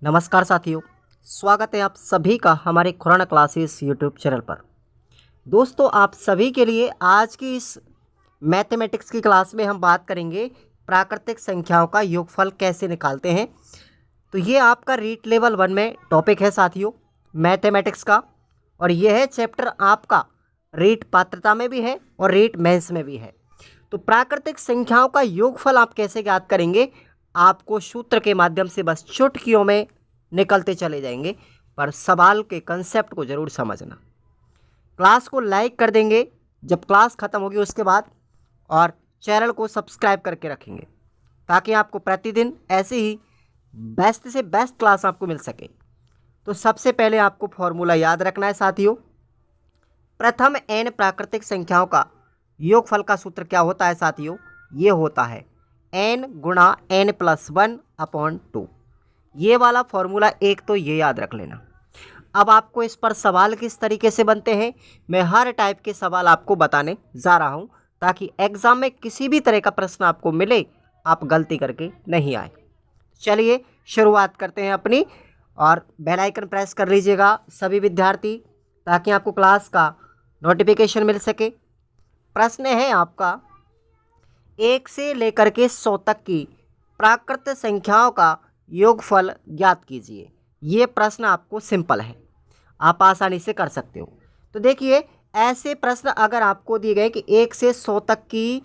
नमस्कार साथियों, स्वागत है आप सभी का हमारे खुराना क्लासेस यूट्यूब चैनल पर। दोस्तों, आप सभी के लिए आज की इस मैथमेटिक्स की क्लास में हम बात करेंगे प्राकृतिक संख्याओं का योगफल कैसे निकालते हैं। तो ये आपका रीट लेवल 1 में टॉपिक है साथियों, मैथमेटिक्स का। और यह है चैप्टर आपका रीट पात्रता में भी है और रीट मेंस में भी है। तो प्राकृतिक संख्याओं का योगफल आप कैसे ज्ञात करेंगे, आपको सूत्र के माध्यम से बस चुटकियों में निकलते चले जाएंगे, पर सवाल के कंसेप्ट को ज़रूर समझना। क्लास को लाइक कर देंगे जब क्लास ख़त्म होगी उसके बाद, और चैनल को सब्सक्राइब करके रखेंगे ताकि आपको प्रतिदिन ऐसे ही बेस्ट से बेस्ट क्लास आपको मिल सके। तो सबसे पहले आपको फॉर्मूला याद रखना है साथियों। प्रथम n प्राकृतिक संख्याओं का योगफल का सूत्र क्या होता है साथियों? ये होता है n गुणा n+1/2। ये वाला फॉर्मूला एक तो ये याद रख लेना। अब आपको इस पर सवाल किस तरीके से बनते हैं, मैं हर टाइप के सवाल आपको बताने जा रहा हूँ ताकि एग्ज़ाम में किसी भी तरह का प्रश्न आपको मिले आप गलती करके नहीं आए। चलिए शुरुआत करते हैं अपनी, और बेल आइकन प्रेस कर लीजिएगा सभी विद्यार्थी ताकि आपको क्लास का नोटिफिकेशन मिल सके। प्रश्न है आपका, 1 से लेकर के 100 तक की प्राकृत संख्याओं का योगफल ज्ञात कीजिए। ये प्रश्न आपको सिंपल है, आप आसानी से कर सकते हो। तो देखिए, ऐसे प्रश्न अगर आपको दिए गए कि 1 से 100 तक की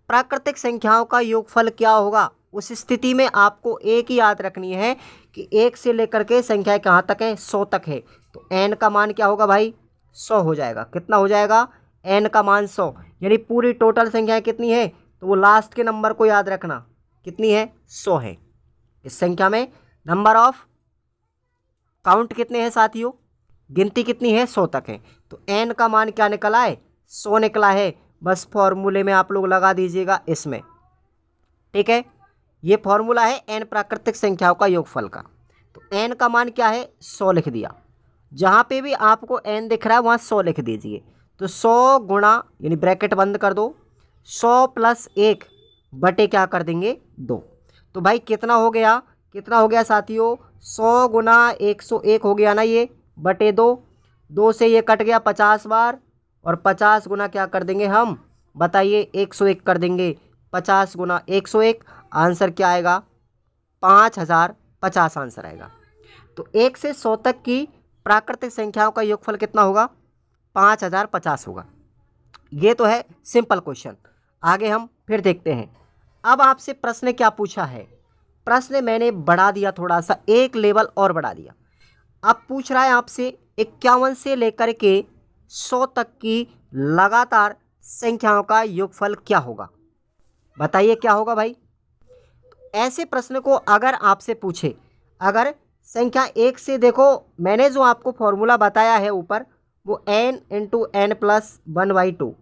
प्राकृतिक संख्याओं का योगफल क्या होगा, उस स्थिति में आपको एक ही याद रखनी है कि 1 से लेकर के संख्याएं कहाँ तक है, 100 तक है। तो n का मान क्या होगा भाई, 100 हो जाएगा। कितना हो जाएगा, n का मान 100। यानी पूरी टोटल संख्याएं कितनी है, तो वो लास्ट के नंबर को याद रखना, कितनी है, 100 है। इस संख्या में नंबर ऑफ काउंट कितने हैं साथियों, गिनती कितनी है, 100 तक है। तो n का मान क्या निकला है, 100 निकला है। बस फॉर्मूले में आप लोग लगा दीजिएगा इसमें, ठीक है। ये फॉर्मूला है n प्राकृतिक संख्याओं का योगफल का। तो n का मान क्या है, 100 लिख दिया। जहाँ पे भी आपको n दिख रहा है वहाँ 100 लिख दीजिए। तो 100 गुणा, यानी ब्रैकेट बंद कर दो, 100 + 1 बटे क्या कर देंगे, 2। तो भाई कितना हो गया, कितना हो गया साथियों, 100 गुणा 101 हो गया ना, ये बटे 2। 2 से ये कट गया 50 बार, और 50 गुना क्या कर देंगे हम, बताइए, 101 कर देंगे। 50 गुना 101, आंसर क्या आएगा, 5050 आंसर आएगा। तो 1 से 100 तक की प्राकृतिक संख्याओं का योगफल कितना होगा, 5050 होगा। ये तो है सिंपल क्वेश्चन। आगे हम फिर देखते हैं। अब आपसे प्रश्न क्या पूछा है, प्रश्न मैंने बढ़ा दिया थोड़ा सा, एक लेवल और बढ़ा दिया। अब पूछ रहा है आपसे 51 से लेकर के 100 तक की लगातार संख्याओं का योगफल क्या होगा, बताइए क्या होगा भाई। ऐसे प्रश्न को अगर आपसे पूछे, अगर संख्या 1 से, देखो मैंने जो आपको फॉर्मूला बताया है ऊपर, वो n × n+1/2।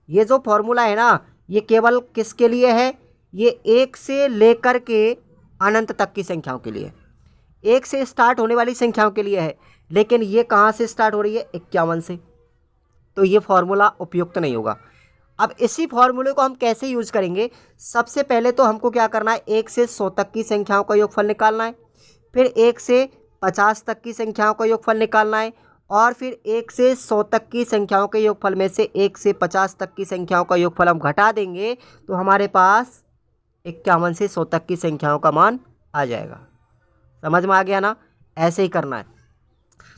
ये जो फॉर्मूला है ना, ये केवल किसके लिए है, ये 1 से लेकर के अनंत तक की संख्याओं के लिए, 1 से स्टार्ट होने वाली संख्याओं के लिए है। लेकिन ये कहाँ से स्टार्ट हो रही है, 51 से। तो ये फॉर्मूला उपयुक्त नहीं होगा। अब इसी फॉर्मूले को हम कैसे यूज करेंगे, सबसे पहले तो हमको क्या करना है, 1 से 100 तक की संख्याओं का योगफल निकालना है, फिर 1 से 50 तक की संख्याओं का योगफल निकालना है, और फिर 1 से 100 तक की संख्याओं के योगफल में से 1 से 50 तक की संख्याओं का योगफल हम घटा देंगे, तो हमारे पास 51 से 100 तक की संख्याओं का मान आ जाएगा। समझ में आ गया ना, ऐसे ही करना है।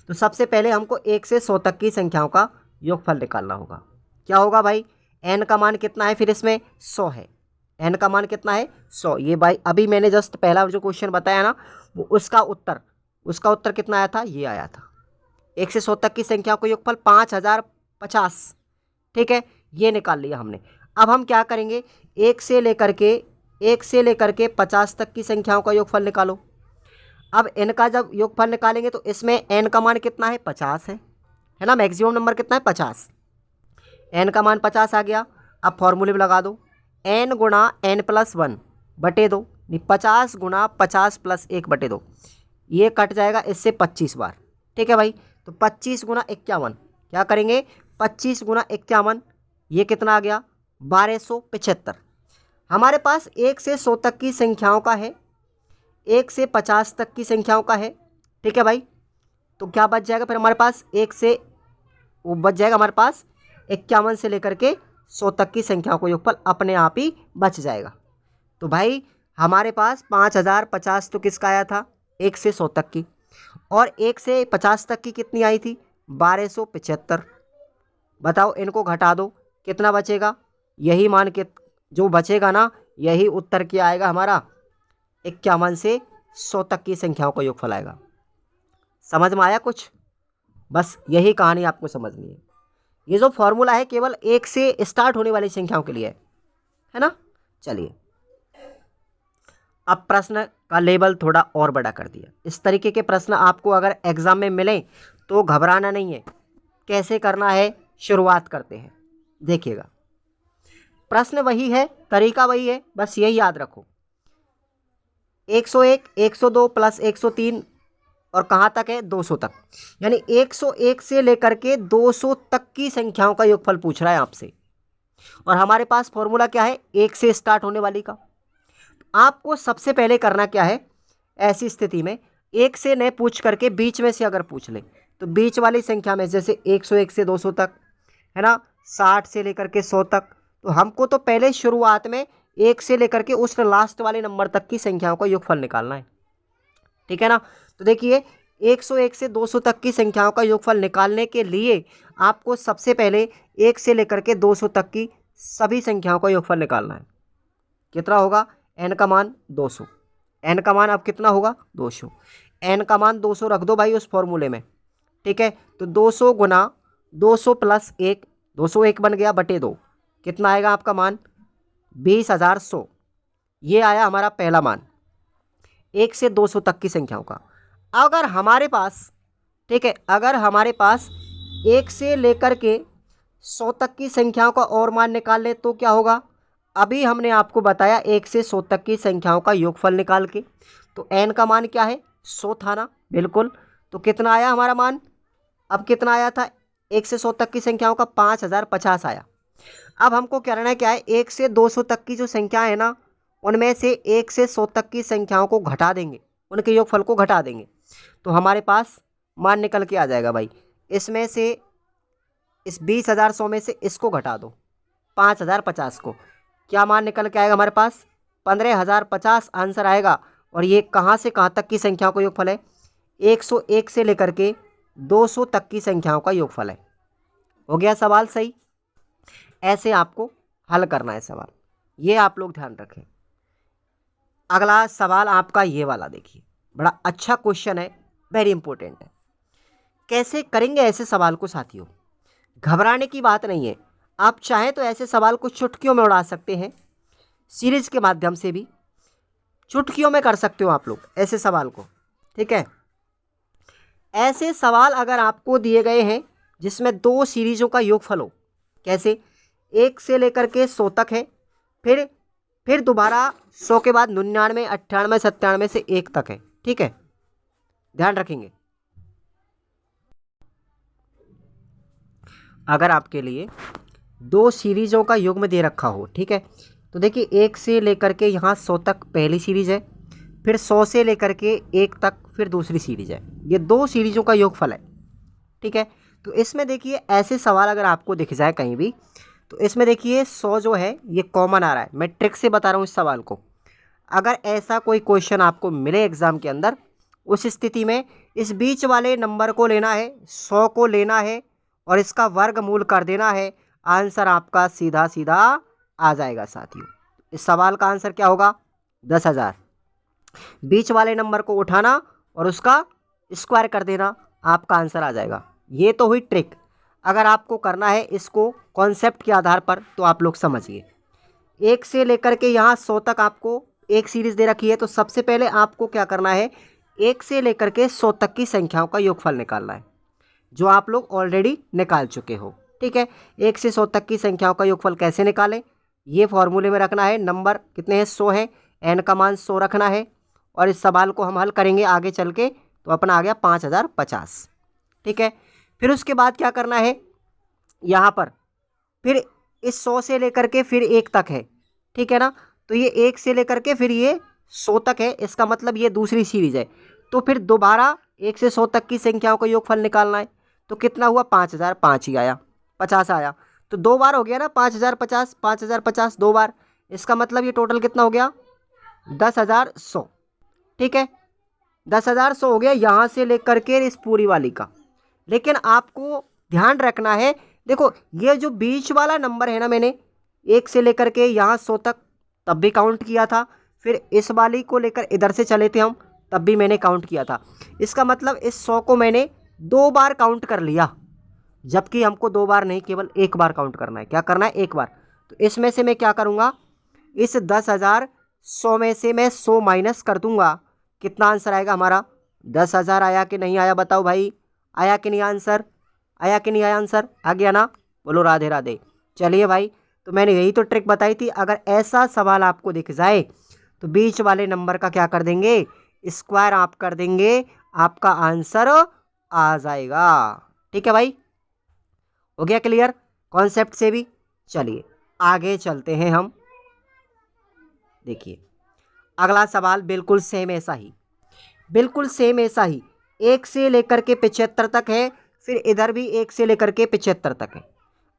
तो सबसे पहले हमको 1 से 100 तक की संख्याओं का योगफल निकालना होगा। क्या होगा भाई, n का मान कितना है, फिर इसमें 100 है, n का मान कितना है, 100। ये भाई अभी मैंने जस्ट पहला जो क्वेश्चन बताया ना, वो उसका उत्तर कितना आया था, ये आया था। 1 से 100 तक की संख्या को योगफल 5050, ठीक है, ये निकाल लिया हमने। अब हम क्या करेंगे, 1 से लेकर के 50 तक की संख्याओं का योगफल निकालो। अब n का जब योगफल निकालेंगे तो इसमें n का मान कितना है, 50 है ना, मैक्सिमम नंबर कितना है, 50। n का मान 50 आ गया। अब फॉर्मूले में लगा दो, n गुणा n+1 बटे 2, 50 गुणा 50 + 1 बटे 2, ये कट जाएगा इससे 25 बार, ठीक है भाई। तो 25 गुणा 51, क्या करेंगे, 25 गुणा 51, ये कितना आ गया, 1275। हमारे पास 1 से 100 तक की संख्याओं का है, 1 से 50 तक की संख्याओं का है, ठीक है भाई। तो क्या बच जाएगा फिर हमारे पास, 1 से वो बच जाएगा हमारे पास 51 से लेकर के 100 तक की संख्याओं का योगफल अपने आप ही बच जाएगा। तो भाई हमारे पास 5050 तो किसका आया था, 1 से 100 तक की, और 1 से 50 तक की कितनी आई थी, 1275। बताओ इनको घटा दो, कितना बचेगा, यही मान के जो बचेगा ना, यही उत्तर क्या आएगा हमारा, 51 से 100 तक की संख्याओं का योगफल आएगा। समझ में आया कुछ, बस यही कहानी आपको समझनी है। ये जो फॉर्मूला है केवल 1 से स्टार्ट होने वाली संख्याओं के लिए है ना। चलिए अब प्रश्न का लेवल थोड़ा और बड़ा कर दिया। इस तरीके के प्रश्न आपको अगर एग्जाम में मिलें तो घबराना नहीं है। कैसे करना है, शुरुआत करते हैं। देखिएगा प्रश्न वही है, तरीका वही है, बस यही याद रखो। 101, 102 प्लस 103 और कहाँ तक है, 200 तक। यानी 101 से लेकर के 200 तक की संख्याओं का योगफल पूछ रहा है आपसे। और हमारे पास फॉर्मूला क्या है, 1 से स्टार्ट होने वाली का। आपको सबसे पहले करना क्या है, ऐसी स्थिति में 1 से न पूछ करके बीच में से अगर पूछ ले तो बीच वाली संख्या में, जैसे 101 से 200 तक है ना, 60 से लेकर के 100 तक, तो हमको तो पहले शुरुआत में 1 से लेकर के उस लास्ट वाले नंबर तक की संख्याओं का योगफल निकालना है, ठीक है ना। तो देखिए 101 से 200 तक की संख्याओं का योगफल निकालने के लिए आपको सबसे पहले 1 से लेकर के 200 तक की सभी संख्याओं का योगफल निकालना है। कितना होगा, n का मान 200, n का मान अब कितना होगा, 200। n का मान 200 रख दो भाई उस फॉर्मूले में, ठीक है। तो 200 गुना 200 प्लस 1, 201 बन गया बटे 2, कितना आएगा आपका मान, 20,100। ये आया हमारा पहला मान 1 से 200 तक की संख्याओं का। अगर हमारे पास, ठीक है, अगर हमारे पास 1 से लेकर के 100 तक की संख्याओं का और मान निकाल ले तो क्या होगा, अभी हमने आपको बताया 1 से 100 तक की संख्याओं का योगफल निकाल के, तो n का मान क्या है, 100 था ना, बिल्कुल। तो कितना आया हमारा मान, अब कितना आया था 1 से 100 तक की संख्याओं का, 5050 आया। अब हमको करना है क्या है, 1 से 200 तक की जो संख्या है ना, उनमें से 1 से 100 तक की संख्याओं को घटा देंगे, उनके योगफल को घटा देंगे, तो हमारे पास मान निकल के आ जाएगा भाई। इसमें से इस 20,100 में से इसको घटा दो, 5050 को, क्या मान निकल के आएगा हमारे पास, 15,050 आंसर आएगा। और ये कहाँ से कहाँ तक की संख्याओं का योगफल है, 101 से लेकर के 200 तक की संख्याओं का योगफल है। हो गया सवाल सही। ऐसे आपको हल करना है सवाल, ये आप लोग ध्यान रखें। अगला सवाल आपका ये वाला देखिए, बड़ा अच्छा क्वेश्चन है, वेरी इंपॉर्टेंट है। कैसे करेंगे ऐसे सवाल को साथियों, घबराने की बात नहीं है। आप चाहें तो ऐसे सवाल को चुटकियों में उड़ा सकते हैं, सीरीज के माध्यम से भी चुटकियों में कर सकते हो आप लोग ऐसे सवाल को, ठीक है। ऐसे सवाल अगर आपको दिए गए हैं जिसमें 2 सीरीजों का योगफल हो, कैसे, 1 से लेकर के 100 तक है, फिर दोबारा 100 के बाद 99, 98, 97 से 1 तक है, ठीक है, ध्यान रखेंगे। अगर आपके लिए 2 सीरीजों का युग्म दे रखा हो, ठीक है, तो देखिए 1 से लेकर के यहाँ 100 तक पहली सीरीज है, फिर 100 से लेकर के 1 तक फिर दूसरी सीरीज है। ये 2 सीरीजों का योगफल है, ठीक है। तो इसमें देखिए ऐसे सवाल अगर आपको दिख जाए कहीं भी, तो इसमें देखिए 100 जो है ये कॉमन आ रहा है। मैं ट्रिक से बता रहा हूँ इस सवाल को। अगर ऐसा कोई क्वेश्चन आपको मिले एग्ज़ाम के अंदर, उस स्थिति में इस बीच वाले नंबर को लेना है, 100 को लेना है और इसका वर्गमूल कर देना है, आंसर आपका सीधा सीधा आ जाएगा साथियों। इस सवाल का आंसर क्या होगा, 10,000। बीच वाले नंबर को उठाना और उसका स्क्वायर कर देना, आपका आंसर आ जाएगा। ये तो हुई ट्रिक। अगर आपको करना है इसको कॉन्सेप्ट के आधार पर, तो आप लोग समझिए। 1 से लेकर के यहाँ 100 तक आपको एक सीरीज़ दे रखी है, तो सबसे पहले आपको क्या करना है, 1 से लेकर के 100 तक की संख्याओं का योगफल निकालना है, जो आप लोग ऑलरेडी निकाल चुके हो, ठीक है। 1 से 100 तक की संख्याओं का योगफल कैसे निकालें, ये फॉर्मूले में रखना है। नंबर कितने हैं, 100 है, n का मान 100 रखना है, और इस सवाल को हम हल करेंगे आगे चल के, तो अपना आ गया 5050, ठीक है। फिर उसके बाद क्या करना है, यहाँ पर फिर इस 100 से लेकर के फिर 1 तक है, ठीक है ना। तो ये 1 से लेकर के फिर ये 100 तक है, इसका मतलब ये दूसरी सीरीज है। तो फिर दोबारा 1 से 100 तक की संख्याओं का योगफल निकालना है। तो कितना हुआ, 5000, 5 ही आया, 50 आया। तो 2 बार हो गया ना, 5050, 5050 2 बार। इसका मतलब ये टोटल कितना हो गया, 10,100। ठीक है, 10,100 हो गया यहाँ से लेकर के इस पूरी वाली का। लेकिन आपको ध्यान रखना है, देखो ये जो बीच वाला नंबर है ना, मैंने 1 से लेकर के यहाँ 100 तक तब भी काउंट किया था, फिर इस वाली को लेकर इधर से चले थे हम, तब भी मैंने काउंट किया था। इसका मतलब इस 100 को मैंने 2 बार काउंट कर लिया, जबकि हमको 2 बार नहीं, केवल 1 बार काउंट करना है। क्या करना है, 1 बार। तो इसमें से मैं क्या करूँगा, इस 10,100 में से मैं 100 माइनस कर दूंगा। कितना आंसर आएगा हमारा, 10,000 आया कि नहीं आया, बताओ भाई, आया कि नहीं आंसर, आया कि नहीं आया आंसर, आ गया ना, बोलो राधे राधे। चलिए भाई, तो मैंने यही तो ट्रिक बताई थी, अगर ऐसा सवाल आपको दिख जाए तो बीच वाले नंबर का क्या कर देंगे, स्क्वायर आप कर देंगे, आपका आंसर आ जाएगा। ठीक है भाई, हो गया क्लियर कॉन्सेप्ट से भी। चलिए आगे चलते हैं हम। देखिए अगला सवाल बिल्कुल सेम ऐसा ही, बिल्कुल सेम ऐसा ही, 1 से लेकर के 75 तक है, फिर इधर भी 1 से लेकर के 75 तक है।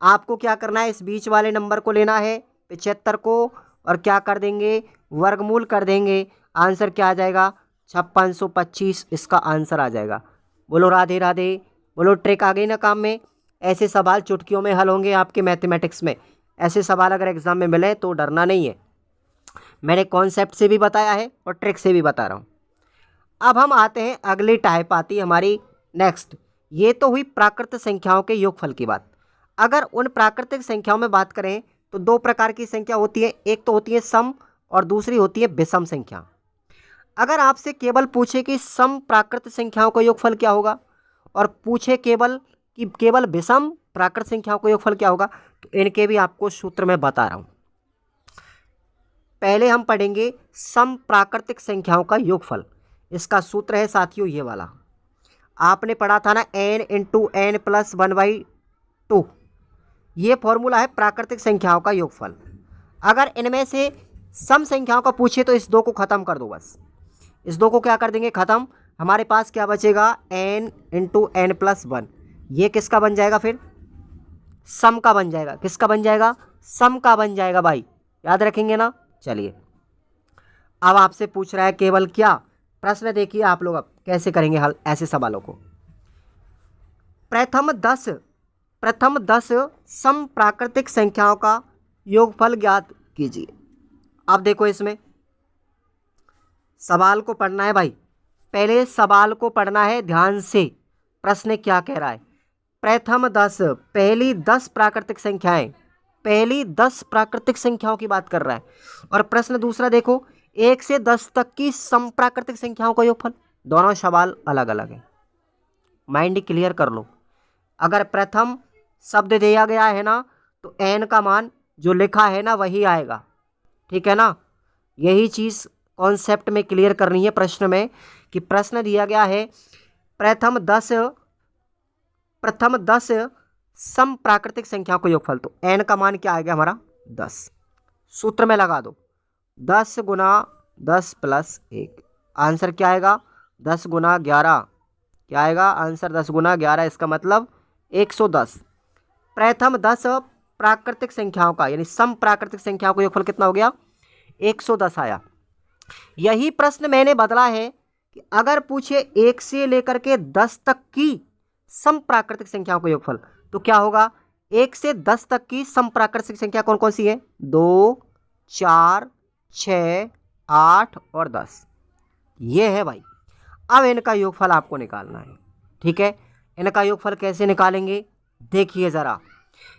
आपको क्या करना है, इस बीच वाले नंबर को लेना है 75 को, और क्या कर देंगे, वर्गमूल कर देंगे। आंसर क्या आ जाएगा, 5625 इसका आंसर आ जाएगा। बोलो राधे राधे, बोलो ट्रिक आ गई ना काम में। ऐसे सवाल चुटकियों में हल होंगे आपके मैथमेटिक्स में। ऐसे सवाल अगर एग्जाम में मिले तो डरना नहीं है, मैंने कॉन्सेप्ट से भी बताया है और ट्रिक से भी बता रहा हूँ। अब हम आते हैं, अगली टाइप आती है हमारी नेक्स्ट। ये तो हुई प्राकृत संख्याओं के योगफल की बात। अगर उन प्राकृतिक संख्याओं में बात करें तो 2 प्रकार की संख्या होती है, एक तो होती है सम और दूसरी होती है विषम संख्या। अगर आपसे केवल पूछे कि सम प्राकृत संख्याओं का योगफल क्या होगा, और पूछे केवल कि केवल विषम प्राकृत संख्याओं का योगफल क्या होगा, तो इनके भी आपको सूत्र मैं बता रहा हूँ। पहले हम पढ़ेंगे सम प्राकृतिक संख्याओं का योगफल। इसका सूत्र है साथियों ये वाला, आपने पढ़ा था ना, n इंटू एन प्लस 1/2। ये फॉर्मूला है प्राकृतिक संख्याओं का योगफल। अगर इनमें से सम संख्याओं का पूछे तो इस 2 को ख़त्म कर दो, बस इस 2 को क्या कर देंगे, ख़त्म। हमारे पास क्या बचेगा, n इंटू एन प्लस 1। ये किसका बन जाएगा, फिर सम का बन जाएगा। किसका बन जाएगा, सम का बन जाएगा भाई, याद रखेंगे ना। चलिए अब आपसे पूछ रहा है केवल क्या, प्रश्न देखिए आप लोग अब कैसे करेंगे हल ऐसे सवालों को। प्रथम 10 सम प्राकृतिक संख्याओं का योगफल ज्ञात कीजिए। अब देखो इसमें सवाल को पढ़ना है भाई, पहले सवाल को पढ़ना है ध्यान से, प्रश्न क्या कह रहा है। प्रथम 10, पहली 10 प्राकृतिक संख्याएं, पहली 10 प्राकृतिक संख्याओं की बात कर रहा है। और प्रश्न दूसरा देखो, 1 से 10 तक की सम प्राकृतिक संख्याओं का योगफल। दोनों सवाल अलग अलग है, माइंड क्लियर कर लो। अगर प्रथम शब्द दिया गया है ना, तो एन का मान जो लिखा है ना वही आएगा, ठीक है ना। यही चीज़ कॉन्सेप्ट में क्लियर करनी है प्रश्न में, कि प्रश्न दिया गया है प्रथम 10 सम प्राकृतिक संख्याओं का योगफल, तो एन का मान क्या आएगा हमारा, 10। सूत्र में लगा दो, 10 गुना 10 प्लस 1, आंसर क्या आएगा, 10 गुना 11, क्या आएगा आंसर, 10 गुना 11, इसका मतलब 110। प्रथम 10 प्राकृतिक संख्याओं का यानी सम प्राकृतिक संख्याओं का योगफल कितना हो गया, 110 आया। यही प्रश्न मैंने बदला है कि अगर पूछे 1 से लेकर के 10 तक की सम प्राकृतिक संख्याओं का योगफल, तो क्या होगा, 1 से 10 तक की सम प्राकृतिक संख्या कौन कौन सी है, 2, 4, 6, 8 और 10, ये है भाई। अब इनका योगफल आपको निकालना है, ठीक है। इनका योगफल कैसे निकालेंगे, देखिए ज़रा,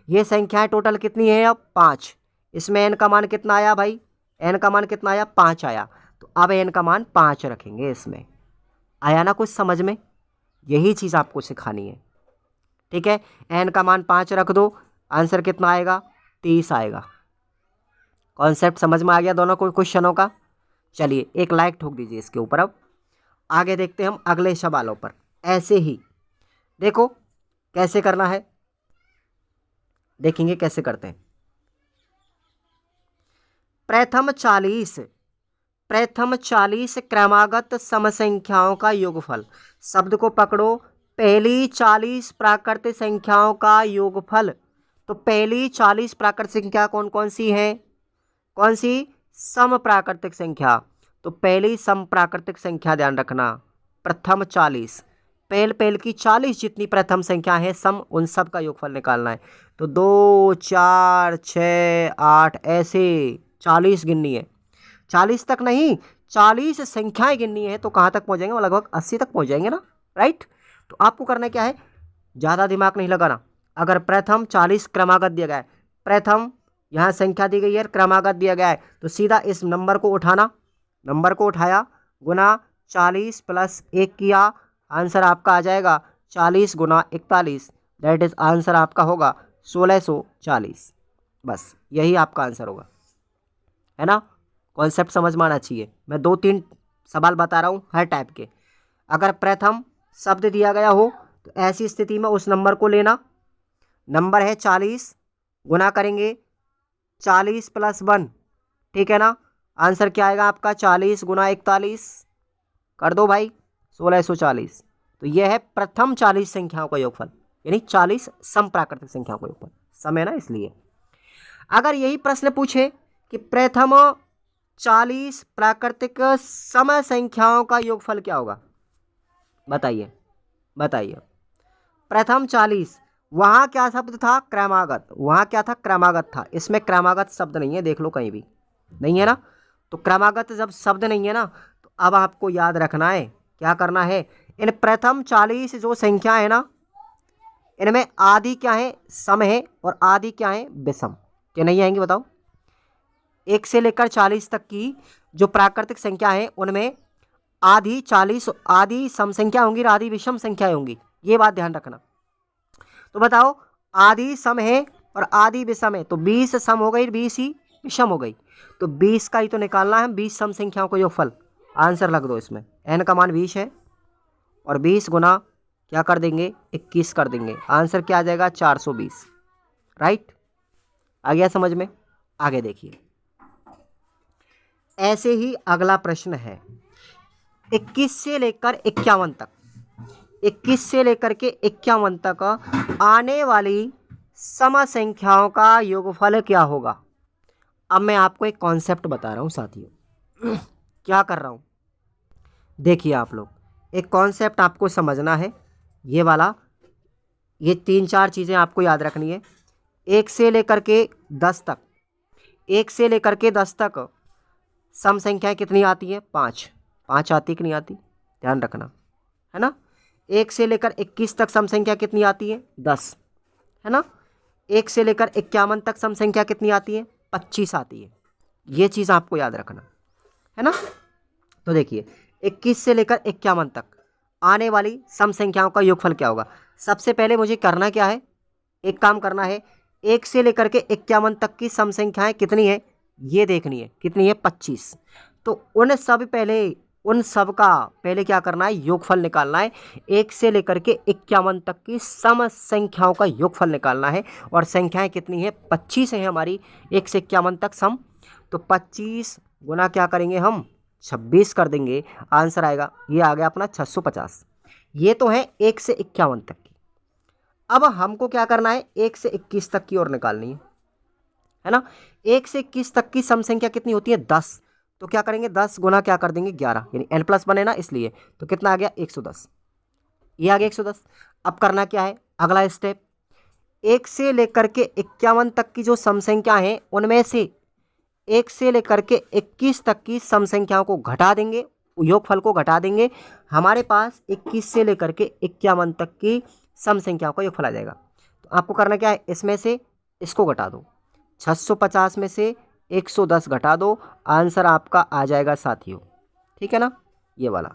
ये संख्याएं टोटल कितनी है, अब 5। इसमें एन का मान कितना आया भाई, एन का मान कितना आया, 5 आया। तो अब एन का मान 5 रखेंगे इसमें, आया ना कुछ समझ में, यही चीज़ आपको सिखानी है, ठीक है। एन का मान 5 रख दो, आंसर कितना आएगा, 30 आएगा। कॉन्सेप्ट समझ में आ गया दोनों को क्वेश्चनों का। चलिए एक लाइक ठोक दीजिए इसके ऊपर। अब आगे देखते हैं हम अगले सवालों पर। ऐसे ही देखो कैसे करना है, देखेंगे कैसे करते हैं। प्रथम 40 प्रथम 40 क्रमागत सम संख्याओं का योगफल। शब्द को पकड़ो, पहली 40 प्राकृतिक संख्याओं का योगफल। तो पहली 40 प्राकृतिक संख्या कौन कौन सी है? कौन सी? सम प्राकृतिक संख्या। तो पहली सम प्राकृतिक संख्या ध्यान रखना, प्रथम 40, पहल की 40 जितनी प्रथम संख्या है सम, उन सब का योगफल निकालना है। तो 2, 4, 6, 8 ऐसे 40 गिननी है। 40 तक नहीं, 40 संख्याएं गिननी है। तो कहाँ तक पहुँचेंगे? लगभग 80 तक पहुँच जाएंगे ना, राइट। तो आपको करना क्या है, ज़्यादा दिमाग नहीं लगाना। अगर प्रथम 40 क्रमागत दिया गया है, प्रथम यहाँ संख्या दी गई है, क्रमागत दिया गया है, तो सीधा इस नंबर को उठाना, नंबर को उठाया, गुना 40 प्लस 1 किया, आंसर आपका आ जाएगा 40 गुना 41, दैट इज आंसर आपका होगा 1640। बस यही आपका आंसर होगा, है ना। कॉन्सेप्ट समझ में आना चाहिए। मैं 2-3 सवाल बता रहा हूँ हर टाइप के। अगर प्रथम शब्द दिया गया हो तो ऐसी स्थिति में उस नंबर को लेना, नंबर है 40, गुना करेंगे 40 प्लस 1, ठीक है ना। आंसर क्या आएगा आपका? 40 गुना 41, कर दो भाई 1640। तो यह है प्रथम 40 संख्याओं का योगफल, यानी 40 सम प्राकृतिक संख्याओं का योगफल। सम है ना, इसलिए। अगर यही प्रश्न पूछे कि प्रथम 40 प्राकृतिक सम संख्याओं का योगफल क्या होगा, बताइए बताइए। प्रथम 40, वहाँ क्या शब्द था? क्रमागत। वहाँ क्या था? क्रमागत था। इसमें क्रमागत शब्द नहीं है, देख लो कहीं भी नहीं है ना। तो क्रमागत जब शब्द नहीं है ना, तो अब आपको याद रखना है, क्या करना है, इन प्रथम 40 जो संख्या है ना, इनमें आदि क्या है? सम है, और आदि क्या है? विषम। क्या नहीं आएंगे बताओ? 1 से लेकर 40 तक की जो प्राकृतिक संख्या है, उनमें आदि 40 आदि सम संख्या होंगी और आदि विषम संख्याएं होंगी, ये बात ध्यान रखना। तो बताओ, आदि सम है और आदि विषम है, तो 20 सम हो गई, 20 ही विषम हो गई। तो 20 का ही तो निकालना है, 20 सम संख्याओं को योगफल। आंसर लग दो इसमें, n का मान 20 है, और 20 गुना क्या कर देंगे? 21 कर देंगे। आंसर क्या आ जाएगा? 420, राइट। आ गया समझ में? आगे देखिए, ऐसे ही अगला प्रश्न है 21 से लेकर 51 तक। 21 से लेकर के 51 तक आने वाली सम संख्याओं का योगफल क्या होगा? अब मैं आपको एक कॉन्सेप्ट बता रहा हूं साथियों। क्या कर रहा हूं, देखिए आप लोग, एक कॉन्सेप्ट आपको समझना है, ये वाला, ये 3-4 चीज़ें आपको याद रखनी है। 1 से लेकर के 10 तक, 1 से लेकर के 10 तक सम संख्याएं कितनी आती हैं? 5। 5 आती कि नहीं आती? ध्यान रखना, है ना। 1 से लेकर 21 तक सम संख्या कितनी आती है? 10, है ना। 1 से लेकर 51 तक सम संख्या कितनी आती है? 25 आती है। ये चीज़ आपको याद रखना, है ना। तो देखिए, 21 से लेकर 51 तक आने वाली सम संख्याओं का योगफल क्या होगा? सबसे पहले मुझे करना क्या है, एक काम करना है, 1 से लेकर के 51 तक की सम संख्याएं कितनी है ये देखनी है। कितनी है? 25। तो उन सब का पहले क्या करना है? योगफल निकालना है। 1 से लेकर के 51 तक की सम संख्याओं का योगफल निकालना है, और संख्याएं कितनी है? 25 है हमारी, 1 से 51 तक सम। तो 25 गुना क्या करेंगे हम? 26 कर देंगे। आंसर आएगा, ये आ गया अपना 650। ये तो है 1 से 51 तक की। अब हमको क्या करना है? 1 से 21 तक की ओर निकालनी है ना। 1 से 21 तक की सम संख्या कितनी होती है? 10। तो क्या करेंगे? 10 गुना क्या कर देंगे? 11, यानी n+1 है ना, इसलिए। तो कितना आ गया? 110। ये आ गया 110। अब करना क्या है? अगला स्टेप, 1 से लेकर के 51 तक की जो सम संख्या है, उनमें से 1 से लेकर के 21 तक की सम संख्याओं को घटा देंगे, योगफल को घटा देंगे। हमारे पास 21 से लेकर के 51 तक की सम संख्याओं का योगफल आ जाएगा। तो आपको करना क्या है? इसमें से इसको घटा दो, 650 में से 110 घटा दो, आंसर आपका आ जाएगा साथियों, ठीक है ना। ये वाला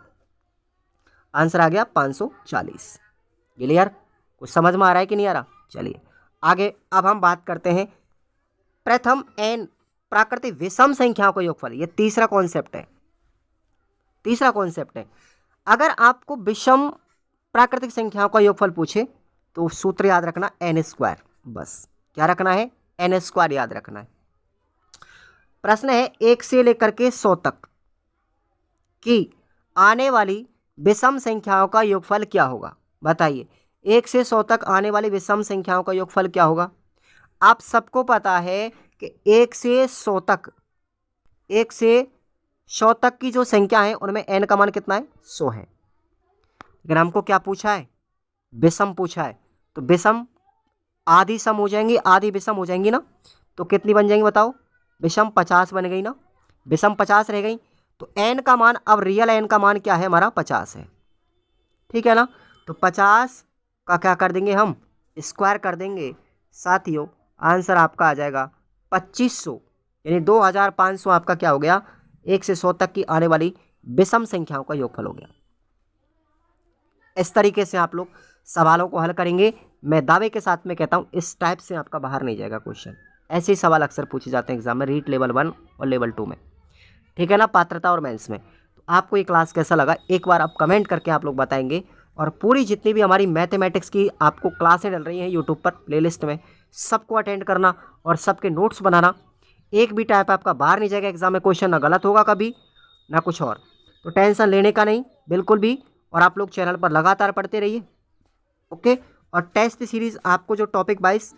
आंसर आ गया 540। क्लियर? कुछ समझ में आ रहा है कि नहीं आ रहा? चलिए आगे, अब हम बात करते हैं प्रथम n प्राकृतिक विषम संख्याओं का योगफल। ये तीसरा कॉन्सेप्ट है, तीसरा कॉन्सेप्ट है। अगर आपको विषम प्राकृतिक संख्याओं का योगफल पूछे तो सूत्र याद रखना, n²। बस क्या रखना है? n² याद रखना है। प्रश्न है 1 से लेकर के 100 तक, कि आने वाली विषम संख्याओं का योगफल क्या होगा। बताइए, 1 से 100 तक आने वाली विषम संख्याओं का योगफल क्या होगा। आप सबको पता है कि 1 से 100 तक, 1 से 100 तक की जो संख्या है उनमें n का मान कितना है, 100 है। लेकिन हमको क्या पूछा है, विषम पूछा है। तो विषम आधी सम हो जाएंगी, आधी विषम हो जाएंगी ना, तो कितनी बन जाएंगी बताओ, विषम 50 बन गई ना, विषम 50 रह गई। तो n का मान, अब रियल n का मान क्या है हमारा, 50 है। ठीक है ना, तो 50 का क्या कर देंगे हम, स्क्वायर कर देंगे। साथियों आंसर आपका आ जाएगा 2500, यानी 2500 आपका क्या हो गया, 1 से 100 तक की आने वाली विषम संख्याओं का योगफल हो गया। इस तरीके से आप लोग सवालों को हल करेंगे। मैं दावे के साथ में कहता हूँ इस टाइप से आपका बाहर नहीं जाएगा क्वेश्चन। ऐसे ही सवाल अक्सर पूछे जाते हैं एग्जाम में, रीट लेवल 1 और लेवल 2 में। ठीक है ना, पात्रता और मेंस में। तो आपको ये क्लास कैसा लगा एक बार आप कमेंट करके आप लोग बताएंगे। और पूरी जितनी भी हमारी मैथमेटिक्स की आपको क्लासें डल रही हैं यूट्यूब पर प्लेलिस्ट में, सबको अटेंड करना और सबके नोट्स बनाना। एक भी टाइप आपका बाहर नहीं जाएगा एग्जाम में, क्वेश्चन ना गलत होगा कभी ना कुछ और। तो टेंशन लेने का नहीं बिल्कुल भी। और आप लोग चैनल पर लगातार पढ़ते रहिए। ओके, और टेस्ट सीरीज आपको जो topic wise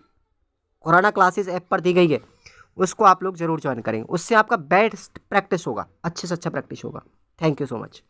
Khurana classes app पर दी गई है उसको आप लोग जरूर ज्वाइन करेंगे। उससे आपका बेस्ट प्रैक्टिस होगा, अच्छे से अच्छा प्रैक्टिस होगा। Thank you so much.